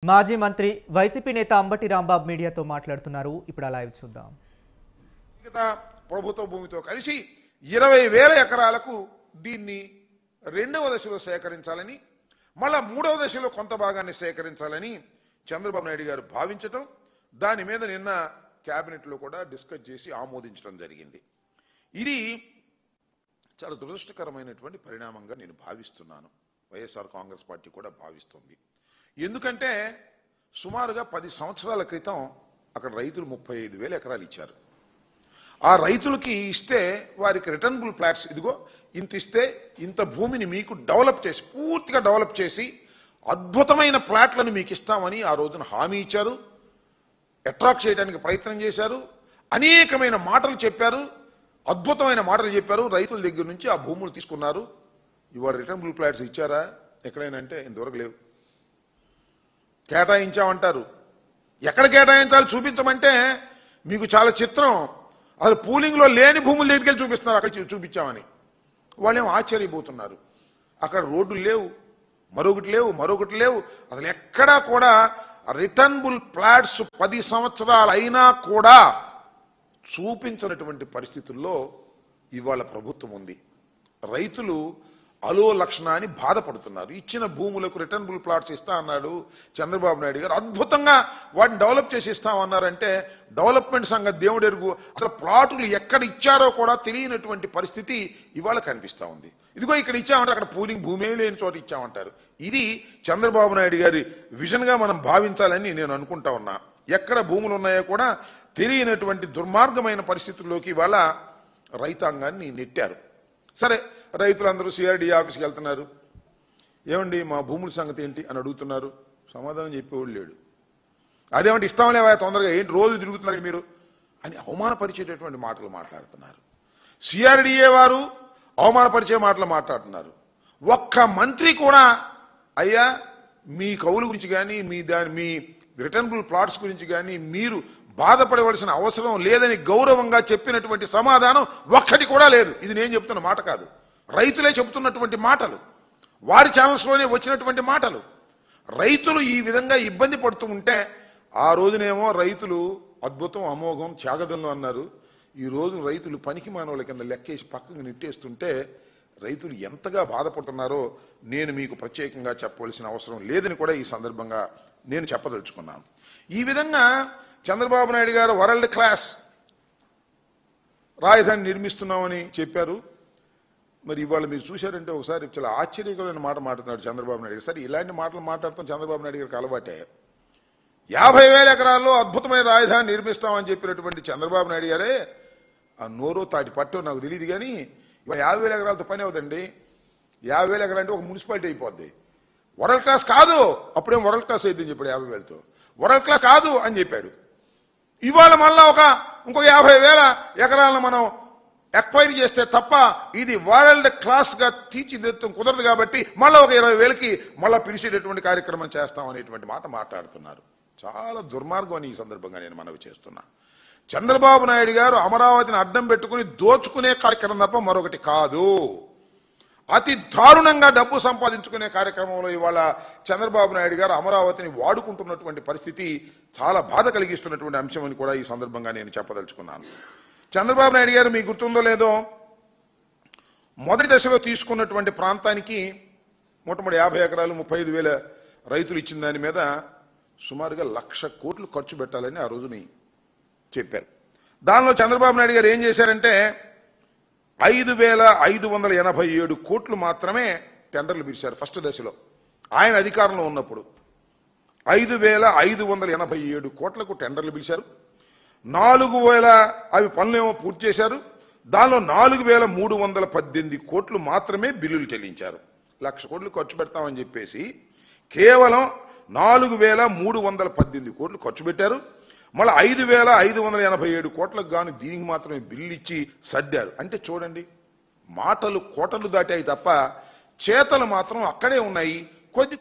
మాజీ మంత్రి వైసీపీ నేత అంబటి రాంబాబు మీడియాతో మాట్లాడుతున్నారు. ఇప్పుడు ఆ లైవ్ చూద్దాం. ప్రభుత్వ భూమితో కలిసి 20,000 ఎకరాలకు దీన్ని రెండవ దశలో సేకరించాలని, మళ్ళా మూడవ దశలో కొంత భాగాన్ని సేకరించాలని చంద్రబాబు నాయుడు గారు భావించటం, దాని మీద నిన్న కేబినెట్లో కూడా డిస్కస్ చేసి ఆమోదించడం జరిగింది. ఇది చాలా దురదృష్టకరమైనటువంటి పరిణామంగా నేను భావిస్తున్నాను. వైఎస్ఆర్ కాంగ్రెస్ పార్టీ కూడా భావిస్తుంది. ఎందుకంటే సుమారుగా 10 సంవత్సరాల క్రితం అక్కడ రైతులు 35,000 ఎకరాలు ఇచ్చారు. ఆ రైతులకి ఇస్తే వారికి రిటర్నబుల్ ప్లాట్స్, ఇదిగో ఇంత ఇస్తే ఇంత భూమిని మీకు డెవలప్ చేసి, పూర్తిగా డెవలప్ చేసి అద్భుతమైన ప్లాట్లను మీకు ఇస్తామని ఆ రోజున హామీ ఇచ్చారు. అట్రాక్ట్ చేయడానికి ప్రయత్నం చేశారు. అనేకమైన మాటలు చెప్పారు, అద్భుతమైన మాటలు చెప్పారు. రైతుల దగ్గర నుంచి ఆ భూములు తీసుకున్నారు. ఇవాళ రిటర్నబుల్ ప్లాట్స్ ఇచ్చారా ఎక్కడైనా అంటే ఇంతవరకు లేవు. కేటాయించామంటారు. ఎక్కడ కేటాయించాలి చూపించమంటే మీకు చాలా చిత్రం. అసలు పూలింగ్లో లేని భూముల దగ్గరికి వెళ్ళి చూపిస్తున్నారు. అక్కడ చూపించామని వాళ్ళేమో ఆశ్చర్యపోతున్నారు. అక్కడ రోడ్లు లేవు, మరొకటి లేవు. అసలు ఎక్కడా కూడా రిటర్నబుల్ ప్లాట్స్ 10 సంవత్సరాలు అయినా కూడా చూపించినటువంటి పరిస్థితుల్లో ఇవాళ ప్రభుత్వం ఉంది. రైతులు అలో లక్షణాన్ని బాధపడుతున్నారు. ఇచ్చిన భూములకు రిటర్నబుల్ ప్లాట్స్ ఇస్తా అన్నాడు చంద్రబాబు నాయుడు గారు. అద్భుతంగా వాటిని డెవలప్ చేసి ఇస్తామన్నారంటే డెవలప్మెంట్ సంగతి దేవుడు ఎరుగు. అసలు ప్లాటులు ఎక్కడ ఇచ్చారో కూడా తెలియనటువంటి పరిస్థితి ఇవాళ కనిపిస్తా ఉంది. ఇదిగో ఇక్కడ ఇచ్చామంటారు, అక్కడ పూలింగ్ భూమే లేని చోట ఇచ్చామంటారు. ఇది చంద్రబాబు నాయుడు గారి విజన్గా మనం భావించాలని నేను అనుకుంటా ఉన్నా. ఎక్కడ భూములు ఉన్నాయో కూడా తెలియనటువంటి దుర్మార్గమైన పరిస్థితుల్లోకి ఇవాళ రైతాంగాన్ని నెట్టారు. సరే, రైతులందరూ సిఆర్డీ ఆఫీస్కి వెళ్తున్నారు. ఏమండి మా భూముల సంగతి ఏంటి అని అడుగుతున్నారు. సమాధానం చెప్పేవాళ్ళు లేడు. అదేమంటే ఇస్తాంలేవా తొందరగా, ఏంటి రోజు తిరుగుతున్నారు మీరు అని అవమానపరిచేటటువంటి మాటలు మాట్లాడుతున్నారు. సిఆర్డీఏ వారు అవమానపరిచే మాటలు మాట్లాడుతున్నారు. ఒక్క మంత్రి కూడా అయ్యా మీ కౌలు గురించి కానీ మీ రిటర్నబుల్ ప్లాట్స్ గురించి కానీ మీరు బాధపడవలసిన అవసరం లేదని గౌరవంగా చెప్పినటువంటి సమాధానం ఒక్కటి కూడా లేదు. ఇది నేను చెప్తున్న మాట కాదు, రైతులే చెబుతున్నటువంటి మాటలు, వారి ఛానల్స్లోనే వచ్చినటువంటి మాటలు. రైతులు ఈ విధంగా ఇబ్బంది పడుతూ ఉంటే ఆ రోజునేమో రైతులు అద్భుతం, అమోఘం, త్యాగదనులు అన్నారు. ఈ రోజు రైతులు పనికి మానవుల కింద లెక్కేసి పక్కకు నెట్టేస్తుంటే రైతులు ఎంతగా బాధపడుతున్నారో నేను మీకు ప్రత్యేకంగా చెప్పవలసిన అవసరం లేదని కూడా ఈ సందర్భంగా నేను చెప్పదలుచుకున్నాను. ఈ విధంగా చంద్రబాబు నాయుడు గారు వరల్డ్ క్లాస్ రాజధాని నిర్మిస్తున్నామని చెప్పారు. మరి ఇవాళ మీరు చూశారంటే ఒకసారి చాలా ఆశ్చర్యకరమైన మాట మాట్లాడుతున్నాడు చంద్రబాబు నాయుడు గారు. సరే, ఇలాంటి మాటలు మాట్లాడతాం చంద్రబాబు నాయుడు గారికి అలవాటే. 50,000 ఎకరాల్లో అద్భుతమైన రాజధాని నిర్మిస్తామని చెప్పినటువంటి చంద్రబాబు నాయుడు గారే ఆ నోరో తాటి పట్టో నాకు తెలియదు. కానీ ఇవాళ 50,000 ఎకరాలతో పని అవుతండి. 50,000 ఎకరాలు అంటే ఒక మున్సిపాలిటీ అయిపోద్ది. వరల్డ్ క్లాస్ కాదు, అప్పుడేం వరల్డ్ క్లాస్ అయిద్దని చెప్పాడు. 50,000తో వరల్డ్ క్లాస్ కాదు అని చెప్పాడు. ఇవాళ మళ్ళా ఇంకో 50,000 ఎకరాలను మనం ఎక్వైరీ చేస్తే తప్ప ఇది వరల్డ్ క్లాస్ గా తీర్చిదిద్దడం కుదరదు. కాబట్టి మళ్ళీ ఒక 20,000కి మళ్ళా పిలిచేటటువంటి కార్యక్రమం చేస్తాం అనేటువంటి మాట మాట్లాడుతున్నారు. చాలా దుర్మార్గం అని ఈ సందర్భంగా నేను మనవి చేస్తున్నా. చంద్రబాబు నాయుడు గారు అమరావతిని అడ్డం పెట్టుకుని దోచుకునే కార్యక్రమం తప్ప మరొకటి కాదు. అతి దారుణంగా డబ్బు సంపాదించుకునే కార్యక్రమంలో ఇవాళ చంద్రబాబు నాయుడు గారు అమరావతిని వాడుకుంటున్నటువంటి పరిస్థితి చాలా బాధ కలిగిస్తున్నటువంటి అంశం అని కూడా ఈ సందర్భంగా నేను చెప్పదలుచుకున్నాను. చంద్రబాబు నాయుడు గారు మీకు గుర్తుందో లేదో, మొదటి దశలో తీసుకున్నటువంటి ప్రాంతానికి మొట్టమొదటి 50 ఎకరాలు 35,000 రైతులు ఇచ్చిన దాని మీద సుమారుగా 1,00,000 కోట్లు ఖర్చు పెట్టాలని ఆ రోజుని చెప్పారు. దానిలో చంద్రబాబు నాయుడు గారు ఏం చేశారంటే 5,587 కోట్లు మాత్రమే టెండర్లు పిలిచారు. ఫస్ట్ దశలో ఆయన అధికారంలో ఉన్నప్పుడు 5,587 కోట్లకు టెండర్లు పిలిచారు. 4,000 అవి పనులేమో పూర్తి చేశారు. దానిలో 4,318 కోట్లు మాత్రమే బిల్లులు చెల్లించారు. 1,00,000 కోట్లు ఖర్చు పెడతామని చెప్పేసి కేవలం 4,318 కోట్లు ఖర్చు పెట్టారు. మళ్ళీ 5,587 కోట్లకు గాను దీనికి మాత్రమే బిల్లు ఇచ్చి సర్దారు. అంటే చూడండి, మాటలు కోటలు దాటాయి తప్ప చేతలు మాత్రం అక్కడే ఉన్నాయి. కొద్ది